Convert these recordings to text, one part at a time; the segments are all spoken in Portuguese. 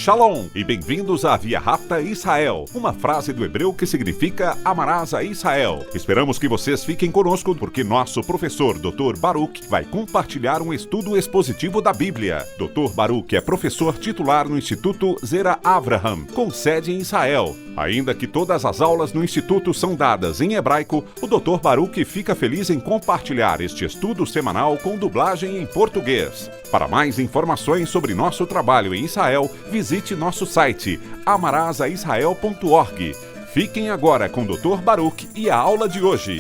Shalom e bem-vindos à Via Rápida Israel, uma frase do hebreu que significa amarás a Israel. Esperamos que vocês fiquem conosco porque nosso professor Dr. Baruch vai compartilhar um estudo expositivo da Bíblia. Dr. Baruch é professor titular no Instituto Zera Avraham, com sede em Israel. Ainda que todas as aulas no Instituto são dadas em hebraico, o Dr. Baruch fica feliz em compartilhar este estudo semanal com dublagem em português. Para mais informações sobre nosso trabalho em Israel, visite nosso site amarasaisrael.org. Fiquem agora com o Dr. Baruch e a aula de hoje.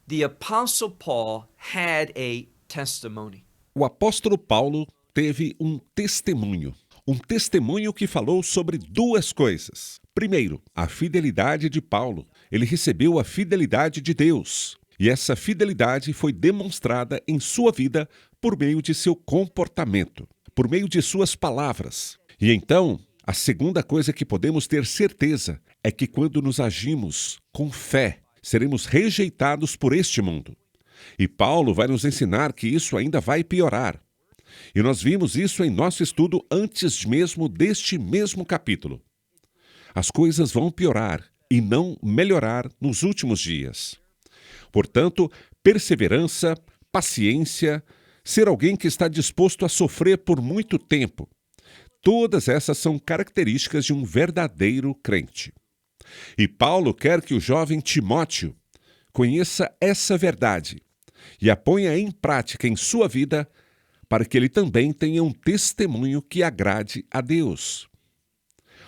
The Apostle Paul had a testimony. O apóstolo Paulo teve um testemunho que falou sobre duas coisas. Primeiro, a fidelidade de Paulo. Ele recebeu a fidelidade de Deus. E essa fidelidade foi demonstrada em sua vida por meio de seu comportamento, por meio de suas palavras. E então, a segunda coisa que podemos ter certeza é que quando nos agimos com fé, seremos rejeitados por este mundo. E Paulo vai nos ensinar que isso ainda vai piorar. E nós vimos isso em nosso estudo antes mesmo deste mesmo capítulo. As coisas vão piorar e não melhorar nos últimos dias. Portanto, perseverança, paciência, ser alguém que está disposto a sofrer por muito tempo. Todas essas são características de um verdadeiro crente. E Paulo quer que o jovem Timóteo conheça essa verdade e a ponha em prática em sua vida para que ele também tenha um testemunho que agrade a Deus.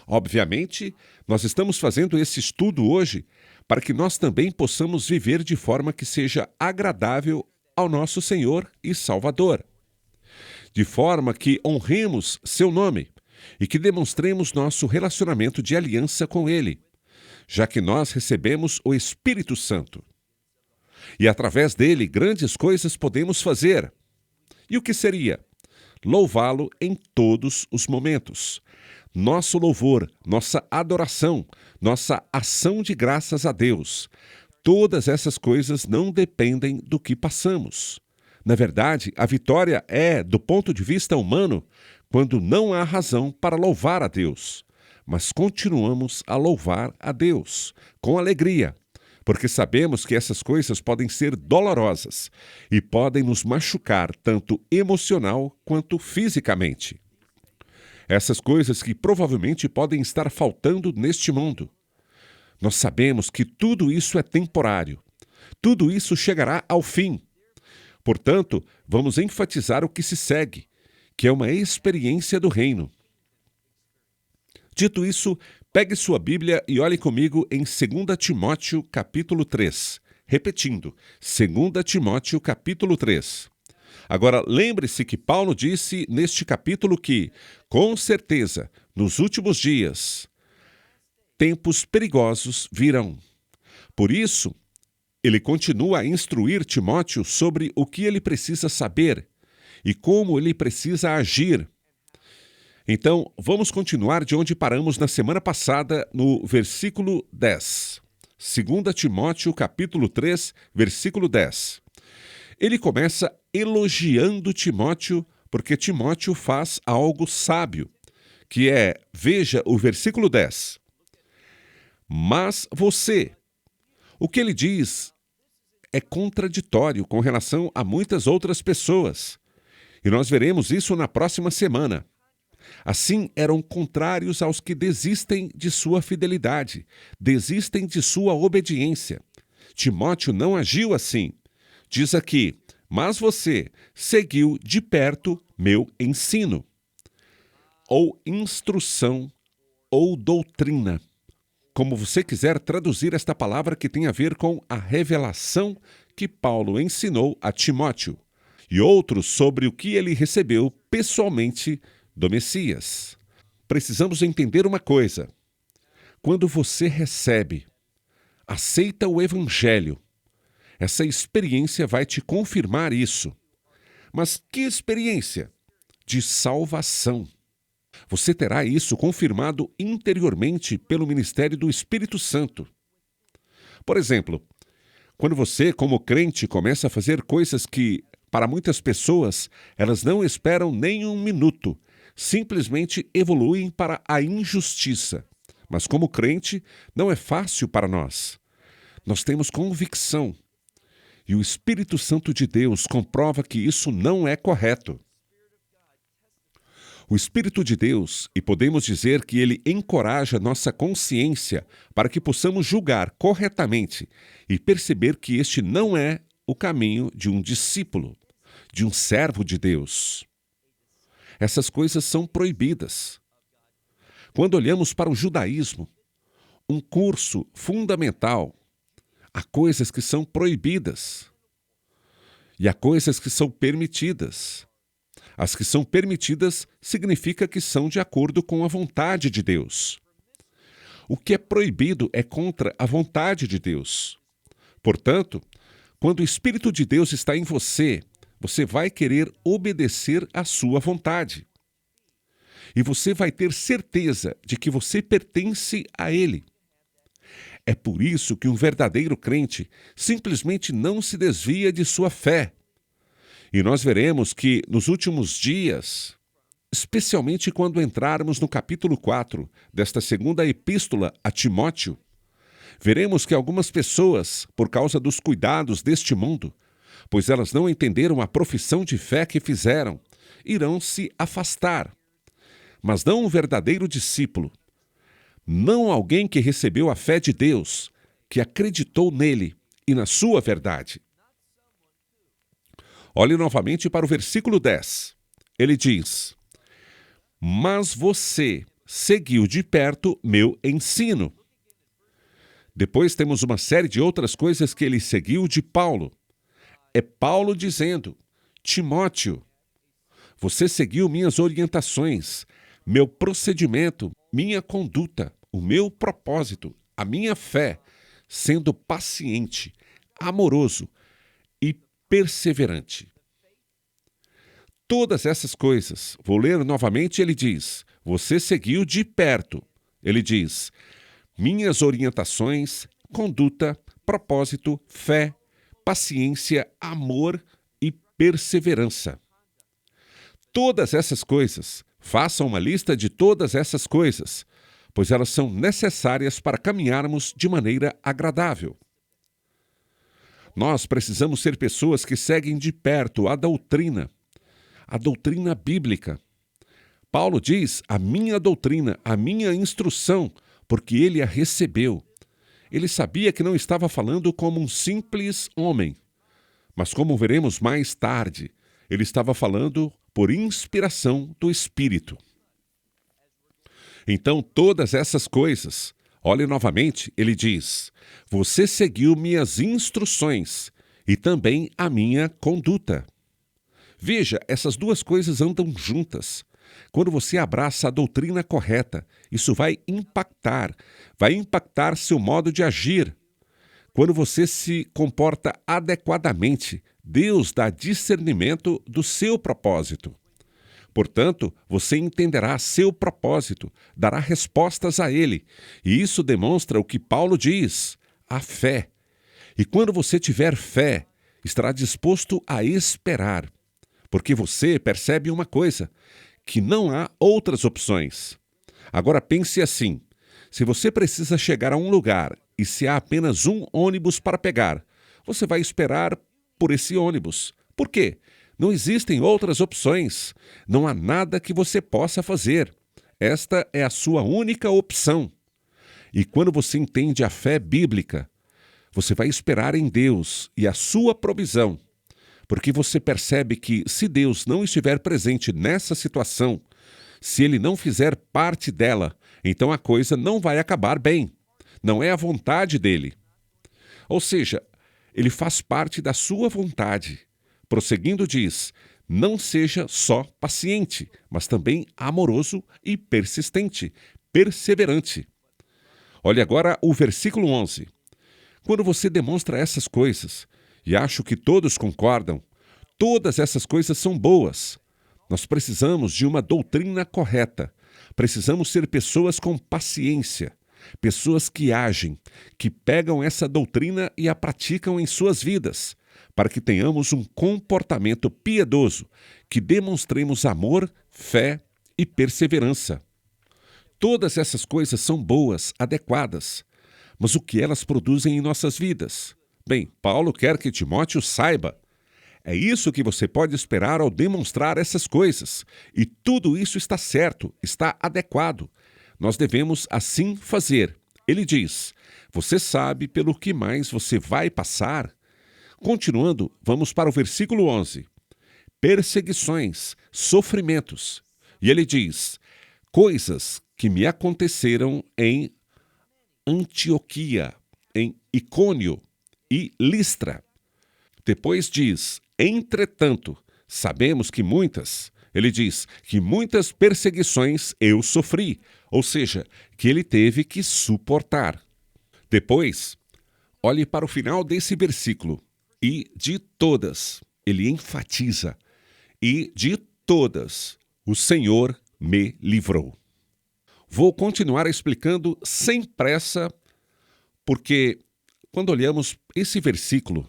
Obviamente, nós estamos fazendo esse estudo hoje para que nós também possamos viver de forma que seja agradável ao nosso Senhor e Salvador. De forma que honremos seu nome e que demonstremos nosso relacionamento de aliança com Ele, já que nós recebemos o Espírito Santo. E através dele, grandes coisas podemos fazer. E o que seria? Louvá-lo em todos os momentos. Nosso louvor, nossa adoração, nossa ação de graças a Deus. Todas essas coisas não dependem do que passamos. Na verdade, a vitória é, do ponto de vista humano, quando não há razão para louvar a Deus. Mas continuamos a louvar a Deus, com alegria, porque sabemos que essas coisas podem ser dolorosas e podem nos machucar tanto emocional quanto fisicamente. Essas coisas que provavelmente podem estar faltando neste mundo. Nós sabemos que tudo isso é temporário. Tudo isso chegará ao fim. Portanto, vamos enfatizar o que se segue, que é uma experiência do reino. Dito isso, pegue sua Bíblia e olhe comigo em 2 Timóteo capítulo 3. Repetindo, 2 Timóteo capítulo 3. Agora, lembre-se que Paulo disse neste capítulo que, com certeza, nos últimos dias, tempos perigosos virão. Por isso, ele continua a instruir Timóteo sobre o que ele precisa saber e como ele precisa agir. Então, vamos continuar de onde paramos na semana passada, no versículo 10. 2 Timóteo capítulo 3, versículo 10. Ele começa elogiando Timóteo, porque Timóteo faz algo sábio, que é, veja o versículo 10. Mas você, o que ele diz é contraditório com relação a muitas outras pessoas. E nós veremos isso na próxima semana. Assim, eram contrários aos que desistem de sua fidelidade, desistem de sua obediência. Timóteo não agiu assim. Diz aqui, mas você seguiu de perto meu ensino, ou instrução, ou doutrina. Como você quiser traduzir esta palavra que tem a ver com a revelação que Paulo ensinou a Timóteo, e outros sobre o que ele recebeu pessoalmente do Messias. Precisamos entender uma coisa. Quando você recebe, aceita o Evangelho, essa experiência vai te confirmar isso. Mas que experiência? De salvação. Você terá isso confirmado interiormente pelo ministério do Espírito Santo. Por exemplo, quando você, como crente, começa a fazer coisas que para muitas pessoas, elas não esperam nem um minuto, simplesmente evoluem para a injustiça. Mas como crente, não é fácil para nós. Nós temos convicção. E o Espírito Santo de Deus comprova que isso não é correto. O Espírito de Deus, e podemos dizer que ele encoraja nossa consciência para que possamos julgar corretamente e perceber que este não é o caminho de um discípulo, de um servo de Deus. Essas coisas são proibidas. Quando olhamos para o judaísmo, um curso fundamental, há coisas que são proibidas e há coisas que são permitidas. As que são permitidas significa que são de acordo com a vontade de Deus. O que é proibido é contra a vontade de Deus. Portanto, quando o Espírito de Deus está em você, você vai querer obedecer à sua vontade. E você vai ter certeza de que você pertence a Ele. É por isso que um verdadeiro crente simplesmente não se desvia de sua fé. E nós veremos que nos últimos dias, especialmente quando entrarmos no capítulo 4 desta segunda epístola a Timóteo, veremos que algumas pessoas, por causa dos cuidados deste mundo, pois elas não entenderam a profissão de fé que fizeram, irão se afastar. Mas não um verdadeiro discípulo, não alguém que recebeu a fé de Deus, que acreditou nele e na sua verdade. Olhe novamente para o versículo 10. Ele diz: mas você seguiu de perto meu ensino. Depois temos uma série de outras coisas que ele seguiu de Paulo. É Paulo dizendo: Timóteo, você seguiu minhas orientações, meu procedimento, minha conduta, o meu propósito, a minha fé, sendo paciente, amoroso e perseverante. Todas essas coisas, vou ler novamente, ele diz: você seguiu de perto. Ele diz: minhas orientações, conduta, propósito, fé, paciência, amor e perseverança. Todas essas coisas, façam uma lista de todas essas coisas, pois elas são necessárias para caminharmos de maneira agradável. Nós precisamos ser pessoas que seguem de perto a doutrina bíblica. Paulo diz: a minha doutrina, a minha instrução, porque ele a recebeu. Ele sabia que não estava falando como um simples homem, mas como veremos mais tarde, ele estava falando por inspiração do Espírito. Então, todas essas coisas, olhe novamente, ele diz: você seguiu minhas instruções e também a minha conduta. Veja, essas duas coisas andam juntas. Quando você abraça a doutrina correta, isso vai impactar seu modo de agir. Quando você se comporta adequadamente, Deus dá discernimento do seu propósito. Portanto, você entenderá seu propósito, dará respostas a ele. E isso demonstra o que Paulo diz, a fé. E quando você tiver fé, estará disposto a esperar. Porque você percebe uma coisa, que não há outras opções. Agora pense assim, se você precisa chegar a um lugar e se há apenas um ônibus para pegar, você vai esperar por esse ônibus. Por quê? Não existem outras opções. Não há nada que você possa fazer. Esta é a sua única opção. E quando você entende a fé bíblica, você vai esperar em Deus e a sua provisão. Porque você percebe que se Deus não estiver presente nessa situação, se Ele não fizer parte dela, então a coisa não vai acabar bem. Não é a vontade dele. Ou seja, Ele faz parte da sua vontade. Prosseguindo diz, não seja só paciente, mas também amoroso e persistente, perseverante. Olhe agora o versículo 11. Quando você demonstra essas coisas, e acho que todos concordam, todas essas coisas são boas. Nós precisamos de uma doutrina correta. Precisamos ser pessoas com paciência, pessoas que agem, que pegam essa doutrina e a praticam em suas vidas, para que tenhamos um comportamento piedoso, que demonstremos amor, fé e perseverança. Todas essas coisas são boas, adequadas, mas o que elas produzem em nossas vidas? Bem, Paulo quer que Timóteo saiba. É isso que você pode esperar ao demonstrar essas coisas. E tudo isso está certo, está adequado. Nós devemos assim fazer. Ele diz: você sabe pelo que mais você vai passar? Continuando, vamos para o versículo 11. Perseguições, sofrimentos. E ele diz: coisas que me aconteceram em Antioquia, em Icônio e Listra. Depois diz: entretanto, sabemos que ele diz que muitas perseguições eu sofri, ou seja, que ele teve que suportar. Depois, olhe para o final desse versículo. E de todas, ele enfatiza, e de todas o Senhor me livrou. Vou continuar explicando sem pressa, porque quando olhamos esse versículo,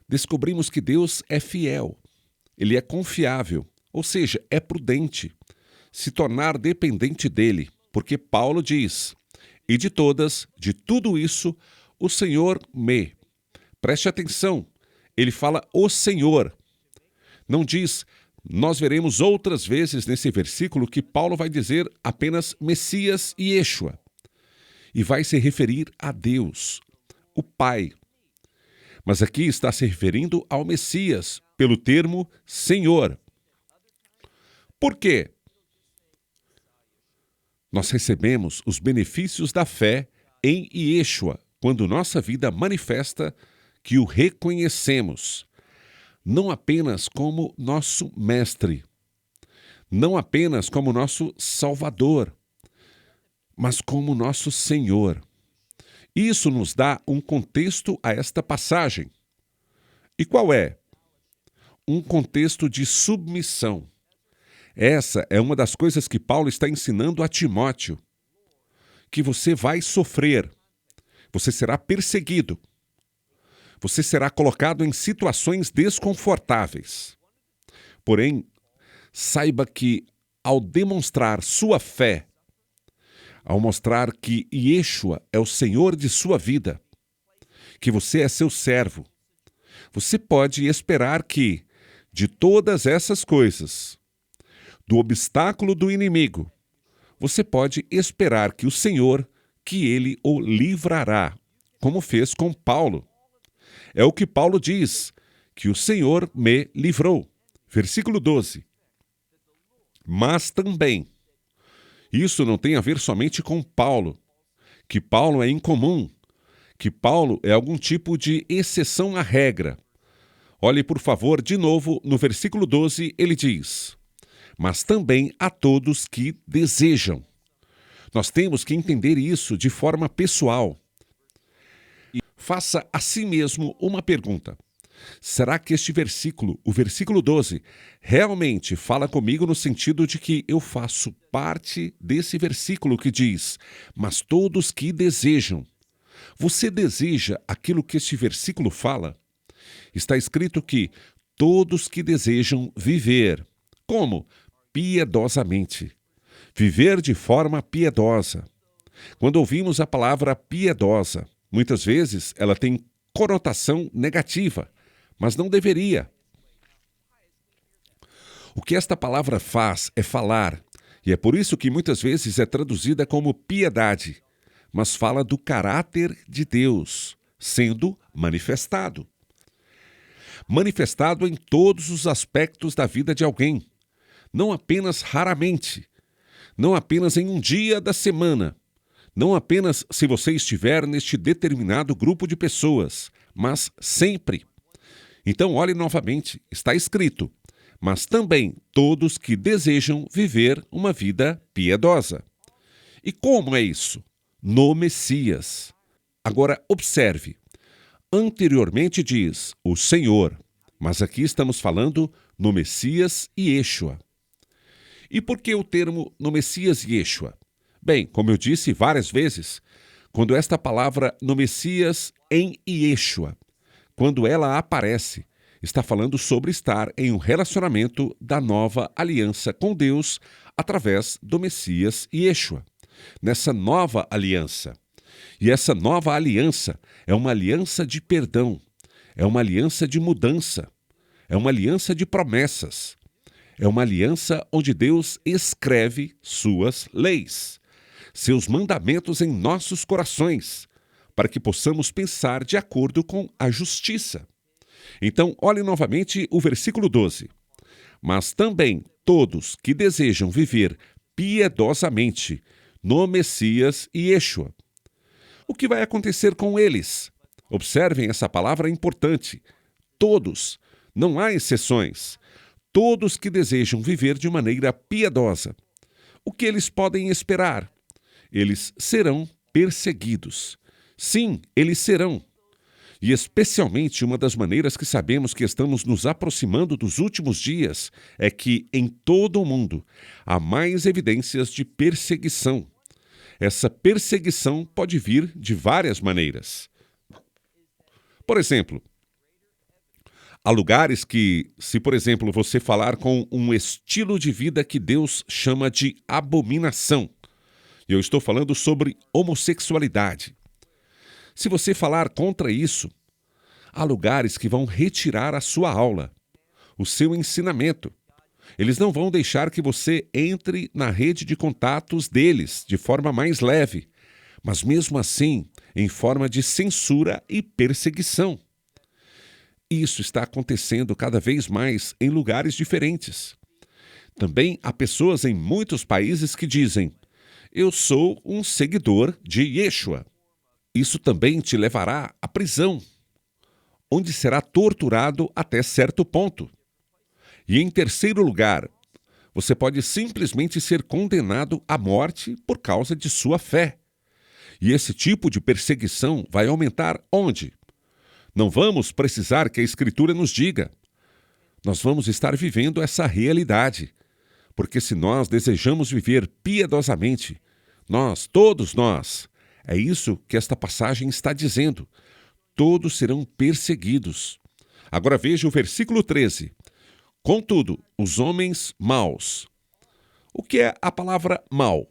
descobrimos que Deus é fiel, Ele é confiável, ou seja, é prudente se tornar dependente dele, porque Paulo diz: e de todas, de tudo isso, o Senhor me. Preste atenção, ele fala o Senhor. Não diz, nós veremos outras vezes nesse versículo que Paulo vai dizer apenas Messias e Yeshua, e vai se referir a Deus, o Pai. Mas aqui está se referindo ao Messias, pelo termo Senhor. Por quê? Nós recebemos os benefícios da fé em Yeshua, quando nossa vida manifesta que o reconhecemos, não apenas como nosso mestre, não apenas como nosso Salvador, mas como nosso Senhor. Isso nos dá um contexto a esta passagem. E qual é? Um contexto de submissão. Essa é uma das coisas que Paulo está ensinando a Timóteo, que você vai sofrer, você será perseguido, você será colocado em situações desconfortáveis. Porém, saiba que ao demonstrar sua fé, ao mostrar que Yeshua é o Senhor de sua vida, que você é seu servo, você pode esperar que, de todas essas coisas, do obstáculo do inimigo, você pode esperar que o Senhor, que Ele o livrará, como fez com Paulo. É o que Paulo diz, que o Senhor me livrou. Versículo 12. Mas também, isso não tem a ver somente com Paulo, que Paulo é incomum, que Paulo é algum tipo de exceção à regra. Olhe, por favor, de novo, no versículo 12, ele diz: mas também a todos que desejam. Nós temos que entender isso de forma pessoal. E faça a si mesmo uma pergunta. Será que este versículo, o versículo 12, realmente fala comigo no sentido de que eu faço parte desse versículo que diz: mas todos que desejam. Você deseja aquilo que este versículo fala? Está escrito que todos que desejam viver. Como? Piedosamente. Viver de forma piedosa. Quando ouvimos a palavra piedosa, muitas vezes ela tem conotação negativa, mas não deveria. O que esta palavra faz é falar, e é por isso que muitas vezes é traduzida como piedade, mas fala do caráter de Deus sendo manifestado. Manifestado em todos os aspectos da vida de alguém, não apenas raramente, não apenas em um dia da semana, não apenas se você estiver neste determinado grupo de pessoas, mas sempre. Então, olhe novamente, está escrito: mas também todos que desejam viver uma vida piedosa. E como é isso? No Messias. Agora, observe. Anteriormente diz o Senhor, mas aqui estamos falando no Messias e Yeshua. E por que o termo no Messias e Yeshua? Bem, como eu disse várias vezes, quando esta palavra no Messias em Yeshua quando ela aparece, está falando sobre estar em um relacionamento da nova aliança com Deus através do Messias Yeshua. Nessa nova aliança. E essa nova aliança é uma aliança de perdão, é uma aliança de mudança, é uma aliança de promessas, é uma aliança onde Deus escreve suas leis, seus mandamentos em nossos corações, para que possamos pensar de acordo com a justiça. Então, olhe novamente o versículo 12. Mas também todos que desejam viver piedosamente no Messias Yeshua. O que vai acontecer com eles? Observem essa palavra importante. Todos, não há exceções. Todos que desejam viver de maneira piedosa. O que eles podem esperar? Eles serão perseguidos. Sim, eles serão. E especialmente uma das maneiras que sabemos que estamos nos aproximando dos últimos dias é que em todo o mundo há mais evidências de perseguição. Essa perseguição pode vir de várias maneiras. Por exemplo, há lugares que, se por exemplo você falar com um estilo de vida que Deus chama de abominação, e eu estou falando sobre homossexualidade. Se você falar contra isso, há lugares que vão retirar a sua aula, o seu ensinamento. Eles não vão deixar que você entre na rede de contatos deles de forma mais leve, mas mesmo assim, em forma de censura e perseguição. Isso está acontecendo cada vez mais em lugares diferentes. Também há pessoas em muitos países que dizem: eu sou um seguidor de Yeshua. Isso também te levará à prisão, onde será torturado até certo ponto. E em terceiro lugar, você pode simplesmente ser condenado à morte por causa de sua fé. E esse tipo de perseguição vai aumentar onde? Não vamos precisar que a Escritura nos diga. Nós vamos estar vivendo essa realidade. Porque se nós desejamos viver piedosamente, todos nós, é isso que esta passagem está dizendo. Todos serão perseguidos. Agora veja o versículo 13. Contudo, os homens maus. O que é a palavra mal?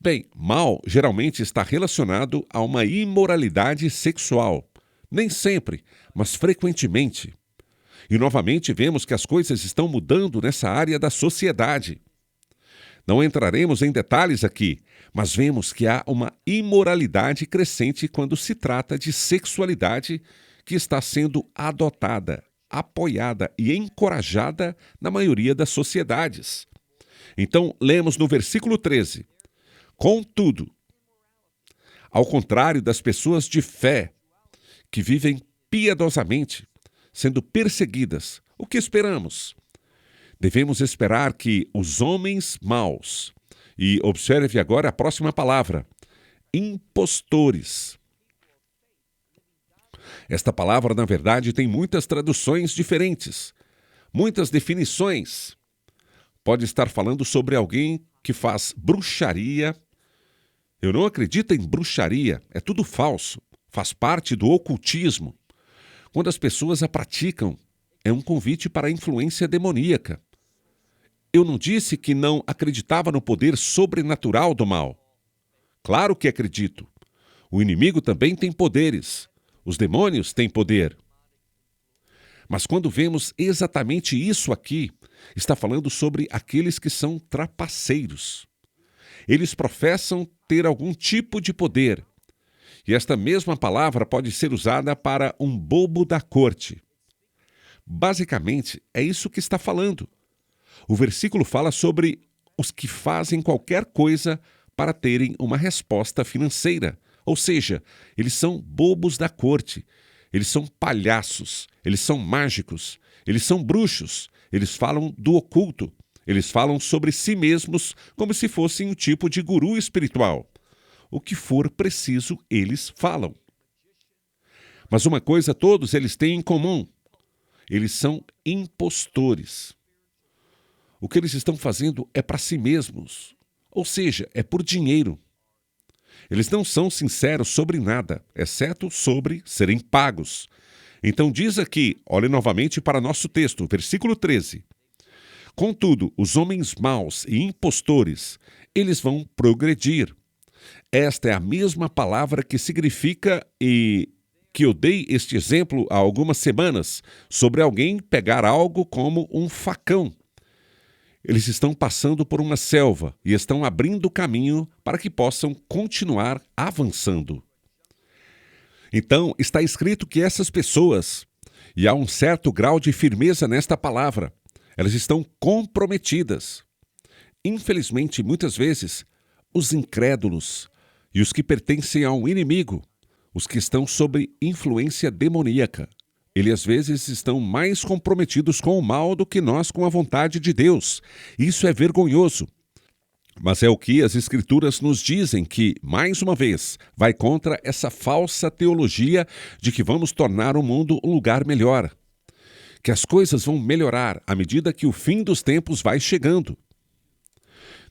Bem, mal geralmente está relacionado a uma imoralidade sexual. Nem sempre, mas frequentemente. E novamente vemos que as coisas estão mudando nessa área da sociedade. Não entraremos em detalhes aqui, mas vemos que há uma imoralidade crescente quando se trata de sexualidade que está sendo adotada, apoiada e encorajada na maioria das sociedades. Então, lemos no versículo 13. Contudo, ao contrário das pessoas de fé, que vivem piedosamente, sendo perseguidas, o que esperamos? Devemos esperar que os homens maus, e observe agora a próxima palavra, impostores. Esta palavra, na verdade, tem muitas traduções diferentes, muitas definições. Pode estar falando sobre alguém que faz bruxaria. Eu não acredito em bruxaria, é tudo falso, faz parte do ocultismo. Quando as pessoas a praticam, é um convite para a influência demoníaca. Eu não disse que não acreditava no poder sobrenatural do mal. Claro que acredito. O inimigo também tem poderes. Os demônios têm poder. Mas quando vemos exatamente isso aqui, está falando sobre aqueles que são trapaceiros. Eles professam ter algum tipo de poder. E esta mesma palavra pode ser usada para um bobo da corte. Basicamente, é isso que está falando. O versículo fala sobre os que fazem qualquer coisa para terem uma resposta financeira. Ou seja, eles são bobos da corte, eles são palhaços, eles são mágicos, eles são bruxos, eles falam do oculto, eles falam sobre si mesmos como se fossem um tipo de guru espiritual. O que for preciso, eles falam. Mas uma coisa todos eles têm em comum: eles são impostores. O que eles estão fazendo é para si mesmos, ou seja, é por dinheiro. Eles não são sinceros sobre nada, exceto sobre serem pagos. Então diz aqui, olhe novamente para nosso texto, versículo 13. Contudo, os homens maus e impostores, eles vão progredir. Esta é a mesma palavra que significa e que eu dei este exemplo há algumas semanas sobre alguém pegar algo como um facão. Eles estão passando por uma selva e estão abrindo caminho para que possam continuar avançando. Então, está escrito que essas pessoas, e há um certo grau de firmeza nesta palavra, elas estão comprometidas. Infelizmente, muitas vezes, os incrédulos e os que pertencem a um inimigo, os que estão sob influência demoníaca, eles às vezes estão mais comprometidos com o mal do que nós com a vontade de Deus. Isso é vergonhoso. Mas é o que as Escrituras nos dizem que, mais uma vez, vai contra essa falsa teologia de que vamos tornar o mundo um lugar melhor. Que as coisas vão melhorar à medida que o fim dos tempos vai chegando.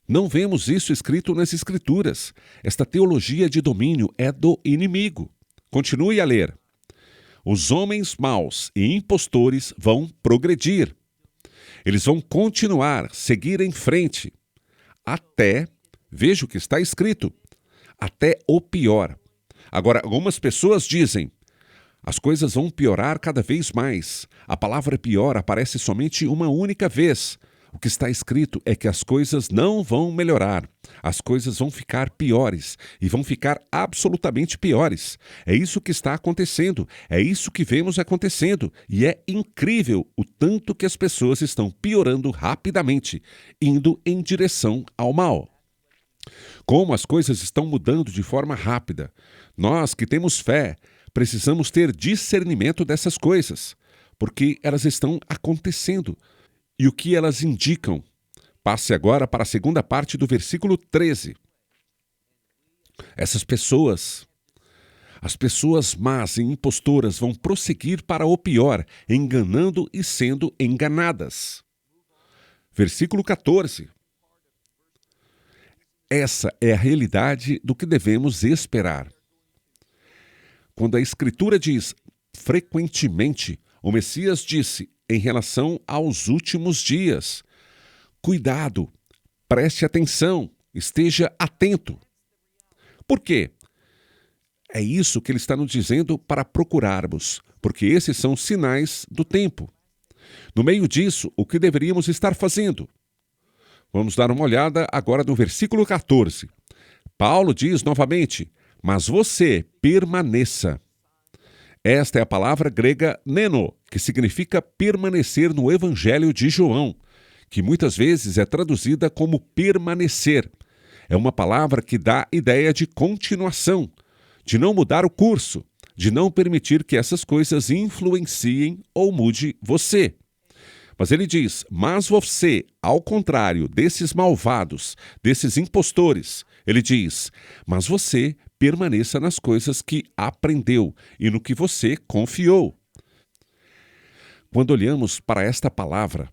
Não vemos isso escrito nas Escrituras. Esta teologia de domínio é do inimigo. Continue a ler. Os homens maus e impostores vão progredir. Eles vão continuar, seguir em frente. Até, veja o que está escrito, até o pior. Agora, algumas pessoas dizem, as coisas vão piorar cada vez mais. A palavra pior aparece somente uma única vez. O que está escrito é que as coisas não vão melhorar. As coisas vão ficar piores e vão ficar absolutamente piores. É isso que está acontecendo, é isso que vemos acontecendo. E é incrível o tanto que as pessoas estão piorando rapidamente, indo em direção ao mal. Como as coisas estão mudando de forma rápida. Nós que temos fé, precisamos ter discernimento dessas coisas, porque elas estão acontecendo. E o que elas indicam? Passe agora para a segunda parte do versículo 13. Essas pessoas, as pessoas más e impostoras vão prosseguir para o pior, enganando e sendo enganadas. Versículo 14. Essa é a realidade do que devemos esperar. Quando a Escritura diz, frequentemente, o Messias disse, em relação aos últimos dias. Cuidado, preste atenção, esteja atento. Por quê? É isso que ele está nos dizendo para procurarmos, porque esses são sinais do tempo. No meio disso, o que deveríamos estar fazendo? Vamos dar uma olhada agora no versículo 14. Paulo diz novamente, mas você permaneça. Esta é a palavra grega neno, que significa permanecer no Evangelho de João, que muitas vezes é traduzida como permanecer. É uma palavra que dá ideia de continuação, de não mudar o curso, de não permitir que essas coisas influenciem ou mude você. Mas ele diz, mas você, ao contrário desses malvados, desses impostores, ele diz, mas você permaneça nas coisas que aprendeu e no que você confiou. Quando olhamos para esta palavra,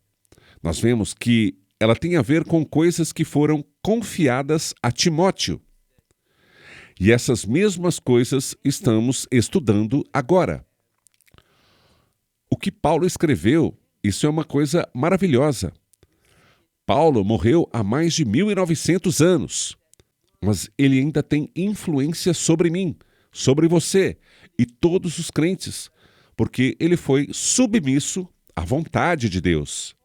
nós vemos que ela tem a ver com coisas que foram confiadas a Timóteo. E essas mesmas coisas estamos estudando agora. O que Paulo escreveu, isso é uma coisa maravilhosa. Paulo morreu há mais de 1900 anos. Mas ele ainda tem influência sobre mim, sobre você e todos os crentes, porque ele foi submisso à vontade de Deus.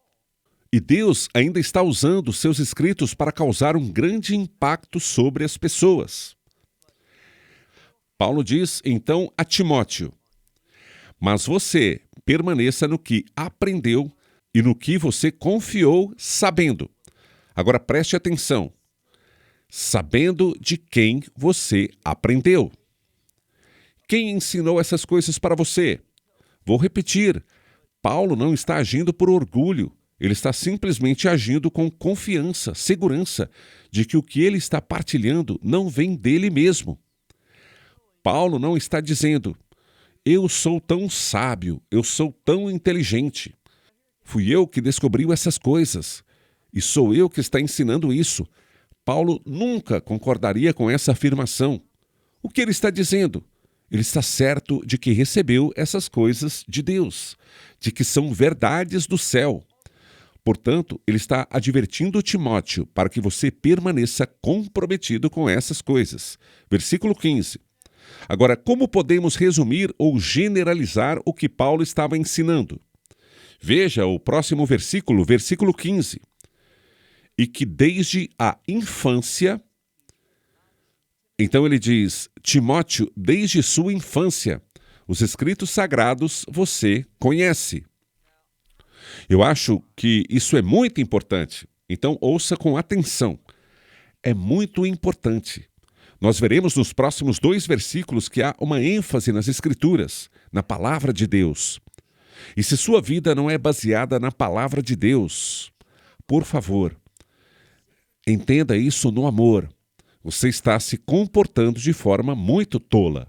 E Deus ainda está usando seus escritos para causar um grande impacto sobre as pessoas. Paulo diz, então, a Timóteo, mas você permaneça no que aprendeu e no que você confiou sabendo. Agora preste atenção. Sabendo de quem você aprendeu. Quem ensinou essas coisas para você? Vou repetir, Paulo não está agindo por orgulho, ele está simplesmente agindo com confiança, segurança de que o que ele está partilhando não vem dele mesmo. Paulo não está dizendo, eu sou tão sábio, eu sou tão inteligente. Fui eu que descobriu essas coisas e sou eu que está ensinando isso. Paulo nunca concordaria com essa afirmação. O que ele está dizendo? Ele está certo de que recebeu essas coisas de Deus, de que são verdades do céu. Portanto, ele está advertindo Timóteo para que você permaneça comprometido com essas coisas. Versículo 15. Agora, como podemos resumir ou generalizar o que Paulo estava ensinando? Veja o próximo versículo, versículo 15. E que desde a infância... Então ele diz, Timóteo, desde sua infância, os escritos sagrados você conhece. Eu acho que isso é muito importante, então ouça com atenção. É muito importante. Nós veremos nos próximos 2 versículos que há uma ênfase nas Escrituras, na Palavra de Deus. E se sua vida não é baseada na Palavra de Deus, por favor, entenda isso no amor. Você está se comportando de forma muito tola.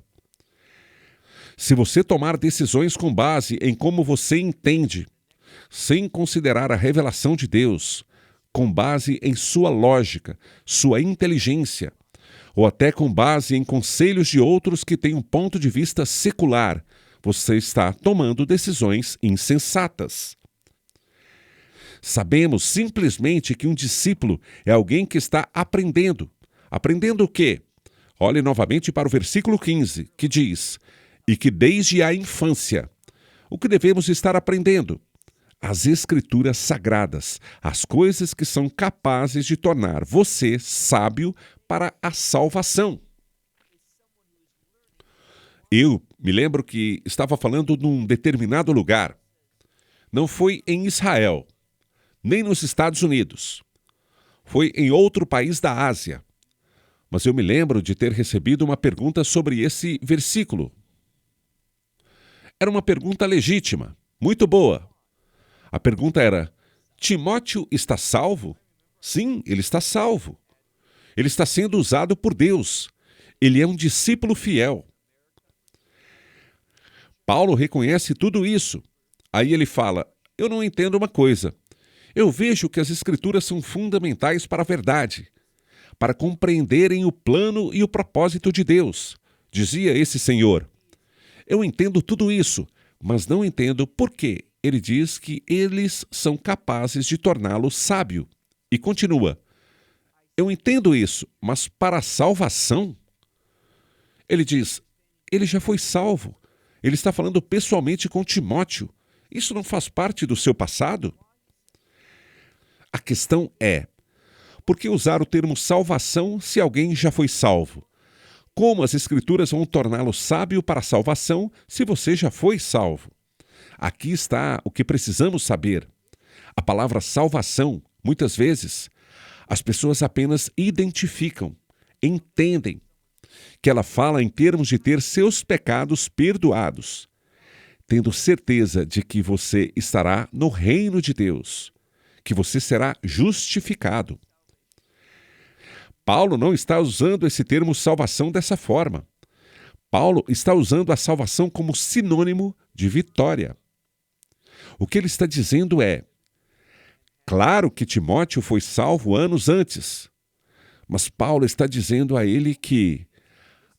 Se você tomar decisões com base em como você entende, sem considerar a revelação de Deus, com base em sua lógica, sua inteligência, ou até com base em conselhos de outros que têm um ponto de vista secular, você está tomando decisões insensatas. Sabemos simplesmente que um discípulo é alguém que está aprendendo. Aprendendo o quê? Olhe novamente para o versículo 15, que diz, e que desde a infância, o que devemos estar aprendendo? As Escrituras Sagradas, as coisas que são capazes de tornar você sábio para a salvação. Eu me lembro que estava falando num determinado lugar. Não foi em Israel, nem nos Estados Unidos. Foi em outro país da Ásia. Mas eu me lembro de ter recebido uma pergunta sobre esse versículo. Era uma pergunta legítima, muito boa. A pergunta era, Timóteo está salvo? Sim, ele está salvo. Ele está sendo usado por Deus. Ele é um discípulo fiel. Paulo reconhece tudo isso. Aí ele fala, eu não entendo uma coisa. Eu vejo que as Escrituras são fundamentais para a verdade, para compreenderem o plano e o propósito de Deus, dizia esse senhor. Eu entendo tudo isso, mas não entendo por que ele diz que eles são capazes de torná-lo sábio. E continua, eu entendo isso, mas para a salvação? Ele diz, ele já foi salvo. Ele está falando pessoalmente com Timóteo. Isso não faz parte do seu passado? A questão é, por que usar o termo salvação se alguém já foi salvo? Como as Escrituras vão torná-lo sábio para a salvação se você já foi salvo? Aqui está o que precisamos saber. A palavra salvação, muitas vezes, as pessoas apenas identificam, entendem, que ela fala em termos de ter seus pecados perdoados, tendo certeza de que você estará no reino de Deus, que você será justificado. Paulo não está usando esse termo salvação dessa forma. Paulo está usando a salvação como sinônimo de vitória. O que ele está dizendo é, claro que Timóteo foi salvo anos antes, mas Paulo está dizendo a ele que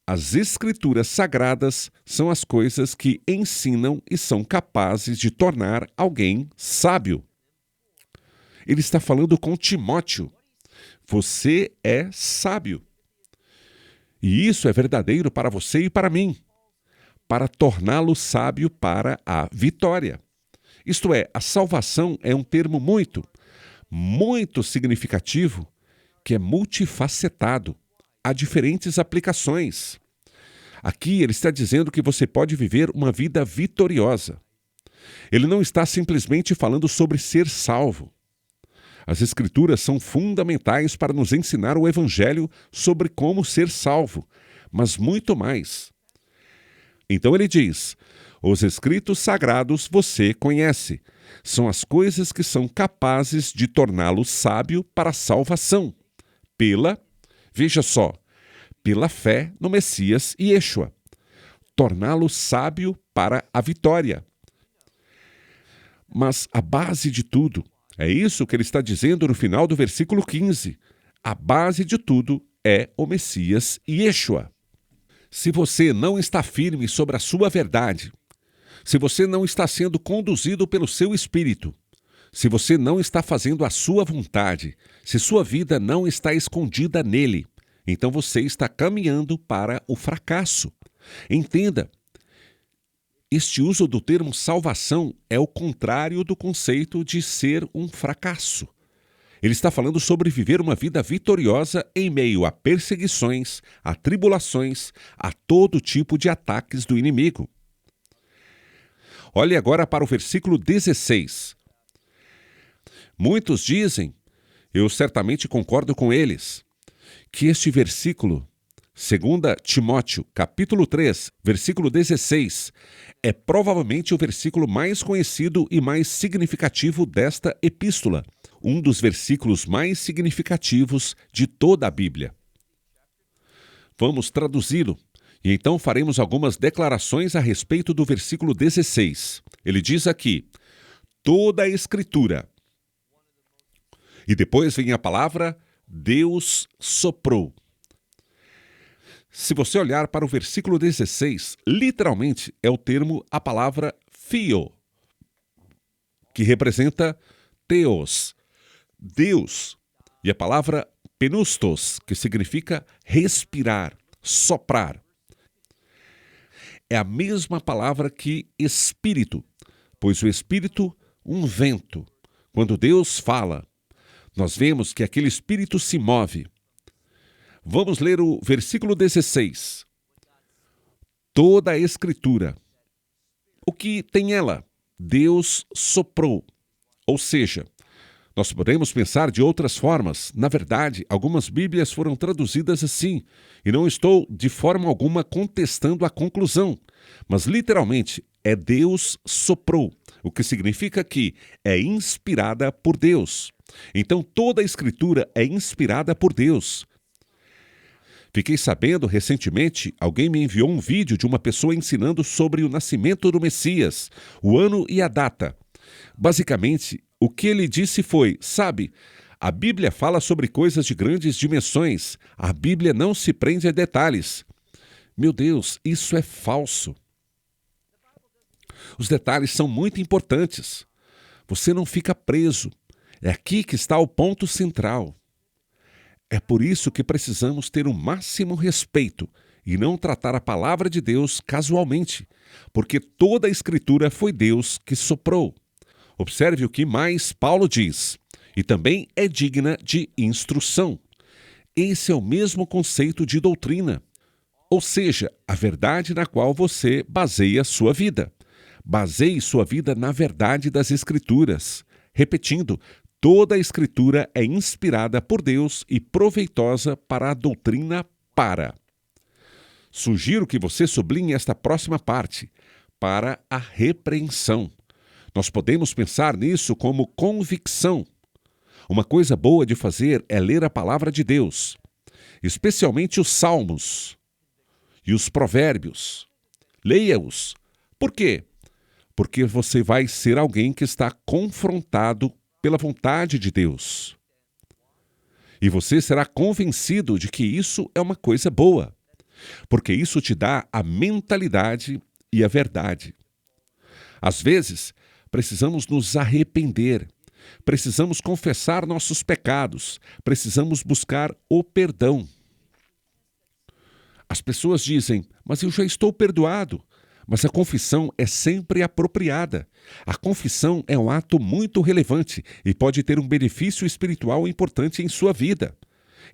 as Escrituras Sagradas são as coisas que ensinam e são capazes de tornar alguém sábio. Ele está falando com Timóteo. Você é sábio. E isso é verdadeiro para você e para mim, para torná-lo sábio para a vitória. Isto é, a salvação é um termo muito significativo, que é multifacetado. Há diferentes aplicações. Aqui ele está dizendo que você pode viver uma vida vitoriosa. Ele não está simplesmente falando sobre ser salvo. As Escrituras são fundamentais para nos ensinar o Evangelho sobre como ser salvo, mas muito mais. Então ele diz, os Escritos Sagrados você conhece. São as coisas que são capazes de torná-lo sábio para a salvação. Veja só, pela fé no Messias Yeshua. Torná-lo sábio para a vitória. Mas a base de tudo, é isso que ele está dizendo no final do versículo 15. A base de tudo é o Messias Yeshua. Se você não está firme sobre a sua verdade, se você não está sendo conduzido pelo seu espírito, se você não está fazendo a sua vontade, se sua vida não está escondida nele, então você está caminhando para o fracasso. Entenda, este uso do termo salvação é o contrário do conceito de ser um fracasso. Ele está falando sobre viver uma vida vitoriosa em meio a perseguições, a tribulações, a todo tipo de ataques do inimigo. Olhe agora para o versículo 16. Muitos dizem, eu certamente concordo com eles, que este versículo, 2 Timóteo, capítulo 3, versículo 16, é provavelmente o versículo mais conhecido e mais significativo desta epístola, um dos versículos mais significativos de toda a Bíblia. Vamos traduzi-lo, e então faremos algumas declarações a respeito do versículo 16. Ele diz aqui, toda a Escritura. E depois vem a palavra, Deus soprou. Se você olhar para o versículo 16, literalmente é o termo, a palavra fio, que representa Theos, Deus, e a palavra penustos, que significa respirar, soprar. É a mesma palavra que espírito, pois o espírito, um vento. Quando Deus fala, nós vemos que aquele espírito se move. Vamos ler o versículo 16. Toda a Escritura. O que tem ela? Deus soprou. Ou seja, nós podemos pensar de outras formas. Na verdade, algumas Bíblias foram traduzidas assim, e não estou de forma alguma contestando a conclusão, mas literalmente é Deus soprou, o que significa que é inspirada por Deus. Então toda a Escritura é inspirada por Deus. Fiquei sabendo recentemente, alguém me enviou um vídeo de uma pessoa ensinando sobre o nascimento do Messias, o ano e a data. Basicamente, o que ele disse foi, sabe, a Bíblia fala sobre coisas de grandes dimensões, a Bíblia não se prende a detalhes. Meu Deus, isso é falso. Os detalhes são muito importantes. Você não fica preso. É aqui que está o ponto central. É por isso que precisamos ter o máximo respeito e não tratar a palavra de Deus casualmente, porque toda a Escritura foi Deus que soprou. Observe o que mais Paulo diz, e também é digna de instrução. Esse é o mesmo conceito de doutrina, ou seja, a verdade na qual você baseia sua vida. Baseie sua vida na verdade das Escrituras. Repetindo, toda a Escritura é inspirada por Deus e proveitosa para a doutrina para. Sugiro que você sublinhe esta próxima parte, para a repreensão. Nós podemos pensar nisso como convicção. Uma coisa boa de fazer é ler a palavra de Deus, especialmente os Salmos e os Provérbios. Leia-os. Por quê? Porque você vai ser alguém que está confrontado pela vontade de Deus. E você será convencido de que isso é uma coisa boa, porque isso te dá a mentalidade e a verdade. Às vezes, precisamos nos arrepender, precisamos confessar nossos pecados, precisamos buscar o perdão. As pessoas dizem, mas eu já estou perdoado. Mas a confissão é sempre apropriada. A confissão é um ato muito relevante e pode ter um benefício espiritual importante em sua vida.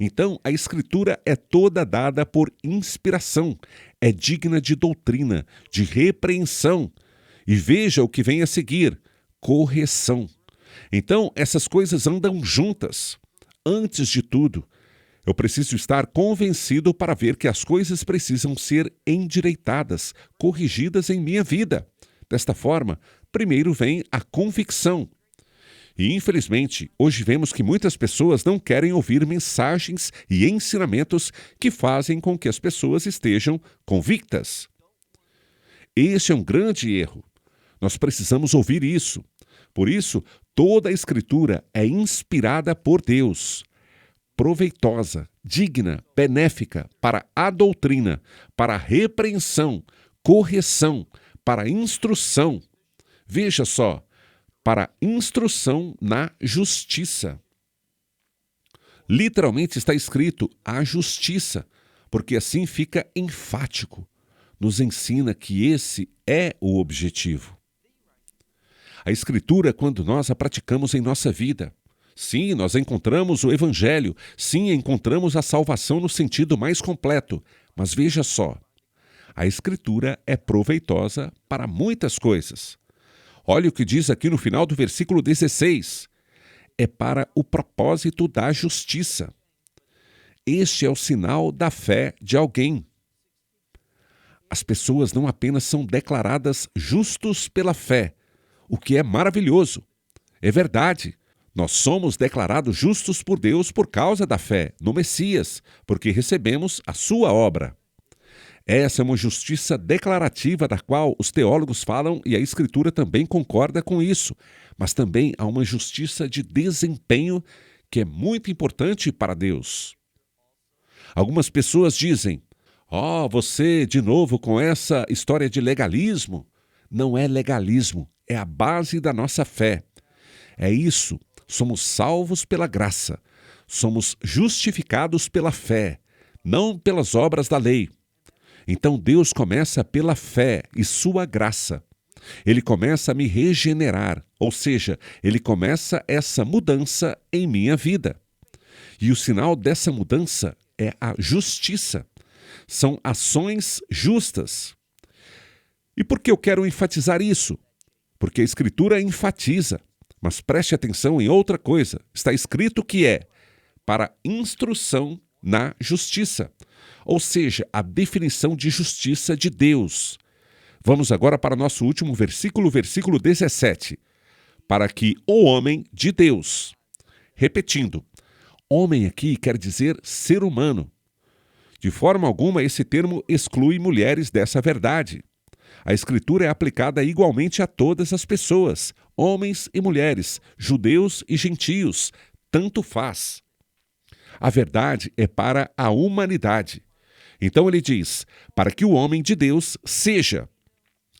Então, a Escritura é toda dada por inspiração, é digna de doutrina, de repreensão. E veja o que vem a seguir, correção. Então, essas coisas andam juntas. Antes de tudo, eu preciso estar convencido para ver que as coisas precisam ser endireitadas, corrigidas em minha vida. Desta forma, primeiro vem a convicção. E, infelizmente, hoje vemos que muitas pessoas não querem ouvir mensagens e ensinamentos que fazem com que as pessoas estejam convictas. Este é um grande erro. Nós precisamos ouvir isso. Por isso, toda a Escritura é inspirada por Deus, proveitosa, digna, benéfica para a doutrina, para a repreensão, correção, para instrução. Veja só, para instrução na justiça. Literalmente está escrito a justiça, porque assim fica enfático. Nos ensina que esse é o objetivo. A Escritura, quando nós a praticamos em nossa vida, sim, nós encontramos o Evangelho, sim, encontramos a salvação no sentido mais completo, mas veja só, a Escritura é proveitosa para muitas coisas. Olha o que diz aqui no final do versículo 16. É para o propósito da justiça. Este é o sinal da fé de alguém. As pessoas não apenas são declaradas justos pela fé, o que é maravilhoso. É verdade, nós somos declarados justos por Deus por causa da fé no Messias, porque recebemos a sua obra. Essa é uma justiça declarativa da qual os teólogos falam e a Escritura também concorda com isso, mas também há uma justiça de desempenho que é muito importante para Deus. Algumas pessoas dizem: você de novo com essa história de legalismo. Não é legalismo, é a base da nossa fé. É isso, somos salvos pela graça, somos justificados pela fé, não pelas obras da lei. Então Deus começa pela fé e sua graça. Ele começa a me regenerar, ou seja, Ele começa essa mudança em minha vida. E o sinal dessa mudança é a justiça. São ações justas. E por que eu quero enfatizar isso? Porque a Escritura enfatiza. Mas preste atenção em outra coisa. Está escrito que é para instrução na justiça. Ou seja, a definição de justiça de Deus. Vamos agora para nosso último versículo, versículo 17. Para que o homem de Deus. Repetindo, homem aqui quer dizer ser humano. De forma alguma, esse termo exclui mulheres dessa verdade. A Escritura é aplicada igualmente a todas as pessoas, homens e mulheres, judeus e gentios, tanto faz. A verdade é para a humanidade. Então ele diz, para que o homem de Deus seja.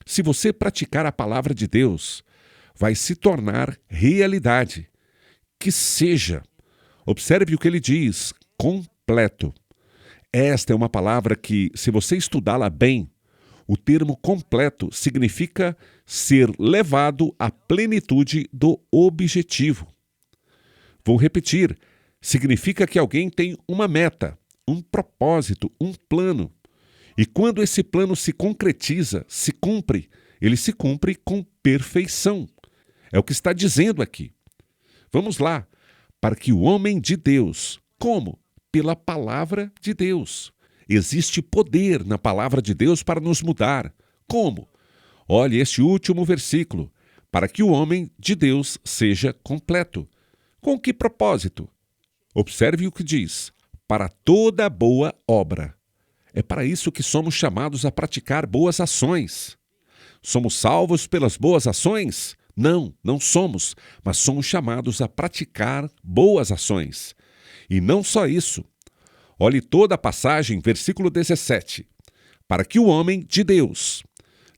Se você praticar a palavra de Deus, vai se tornar realidade. Que seja. Observe o que ele diz, completo. Esta é uma palavra que, se você estudá-la bem, o termo completo significa ser levado à plenitude do objetivo. Vou repetir, significa que alguém tem uma meta, um propósito, um plano. E quando esse plano se concretiza, se cumpre, ele se cumpre com perfeição. É o que está dizendo aqui. Vamos lá, para que o homem de Deus, como? Pela palavra de Deus. Existe poder na palavra de Deus para nos mudar. Como? Olhe este último versículo. Para que o homem de Deus seja completo. Com que propósito? Observe o que diz. Para toda boa obra. É para isso que somos chamados a praticar boas ações. Somos salvos pelas boas ações? Não, não somos, mas somos chamados a praticar boas ações. E não só isso. Olhe toda a passagem, versículo 17. Para que o homem de Deus.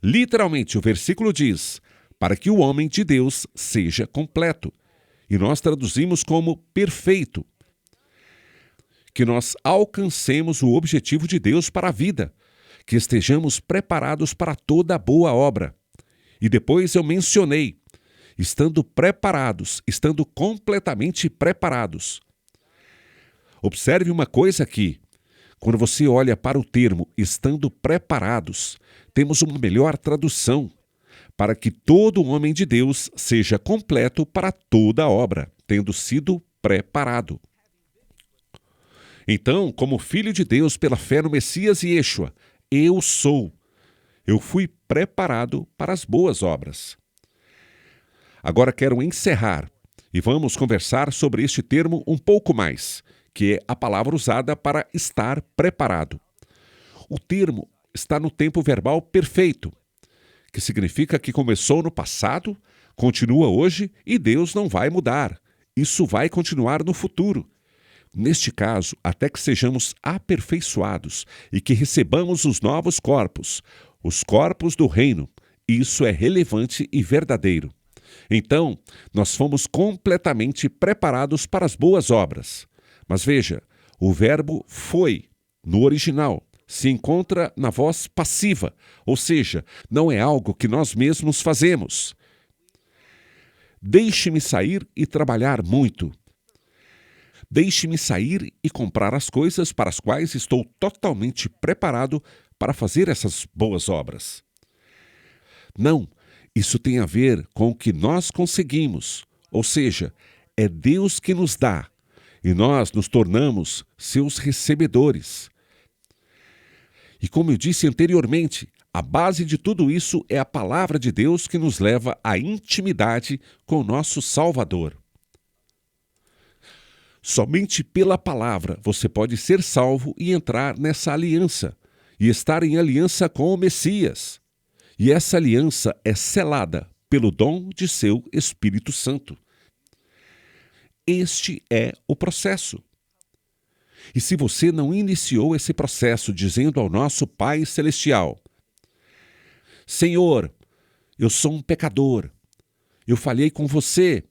Literalmente, o versículo diz, para que o homem de Deus seja completo. E nós traduzimos como perfeito. Que nós alcancemos o objetivo de Deus para a vida. Que estejamos preparados para toda boa obra. E depois eu mencionei, estando preparados, estando completamente preparados. Observe uma coisa aqui. Quando você olha para o termo estando preparados, temos uma melhor tradução. Para que todo homem de Deus seja completo para toda obra, tendo sido preparado. Então, como filho de Deus pela fé no Messias e Yeshua, eu fui preparado para as boas obras. Agora quero encerrar e vamos conversar sobre este termo um pouco mais, que é a palavra usada para estar preparado. O termo está no tempo verbal perfeito, que significa que começou no passado, continua hoje e Deus não vai mudar. Isso vai continuar no futuro. Neste caso, até que sejamos aperfeiçoados e que recebamos os novos corpos, os corpos do reino. Isso é relevante e verdadeiro. Então, nós fomos completamente preparados para as boas obras. Mas veja, o verbo foi, no original, se encontra na voz passiva, ou seja, não é algo que nós mesmos fazemos. Deixe-me sair e trabalhar muito. Deixe-me sair e comprar as coisas para as quais estou totalmente preparado para fazer essas boas obras. Não, isso tem a ver com o que nós conseguimos, ou seja, é Deus que nos dá, e nós nos tornamos seus recebedores. E como eu disse anteriormente, a base de tudo isso é a palavra de Deus que nos leva à intimidade com o nosso Salvador. Somente pela palavra você pode ser salvo e entrar nessa aliança, e estar em aliança com o Messias. E essa aliança é selada pelo dom de seu Espírito Santo. Este é o processo. E se você não iniciou esse processo dizendo ao nosso Pai Celestial: Senhor, eu sou um pecador, eu falhei com você,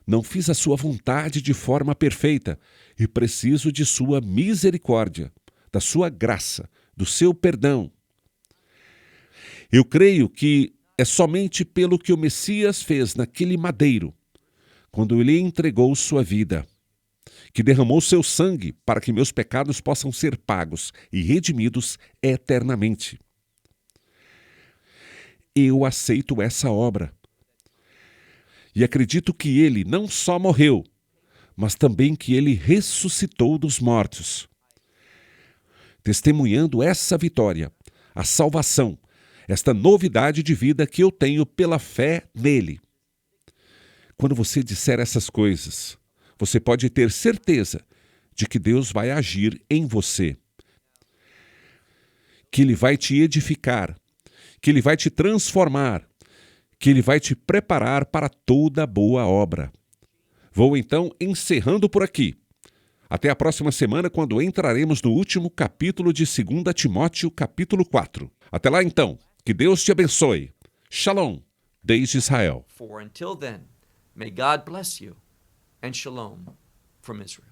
não fiz a sua vontade de forma perfeita e preciso de sua misericórdia, da sua graça, do seu perdão. Eu creio que é somente pelo que o Messias fez naquele madeiro, quando ele entregou sua vida, que derramou seu sangue para que meus pecados possam ser pagos e redimidos eternamente. Eu aceito essa obra. E acredito que ele não só morreu, mas também que ele ressuscitou dos mortos. Testemunhando essa vitória, a salvação, esta novidade de vida que eu tenho pela fé nele. Quando você disser essas coisas, você pode ter certeza de que Deus vai agir em você, que Ele vai te edificar, que Ele vai te transformar, que Ele vai te preparar para toda boa obra. Vou então encerrando por aqui. Até a próxima semana, quando entraremos no último capítulo de 2 Timóteo, capítulo 4. Até lá então, que Deus te abençoe. Shalom, desde Israel. For until then, may God bless you, and shalom from Israel.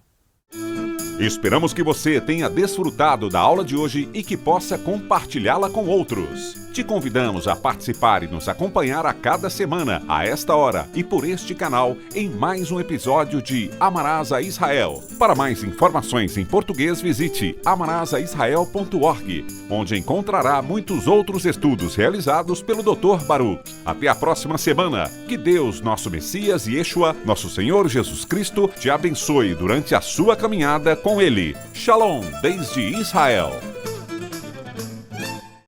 Esperamos que você tenha desfrutado da aula de hoje e que possa compartilhá-la com outros. Te convidamos a participar e nos acompanhar a cada semana, a esta hora e por este canal, em mais um episódio de Amarás a Israel. Para mais informações em português, visite amarasaisrael.org, onde encontrará muitos outros estudos realizados pelo Dr. Baruch. Até a próxima semana. Que Deus, nosso Messias e Yeshua, nosso Senhor Jesus Cristo, te abençoe durante a sua caminhada com Ele. Shalom, desde Israel.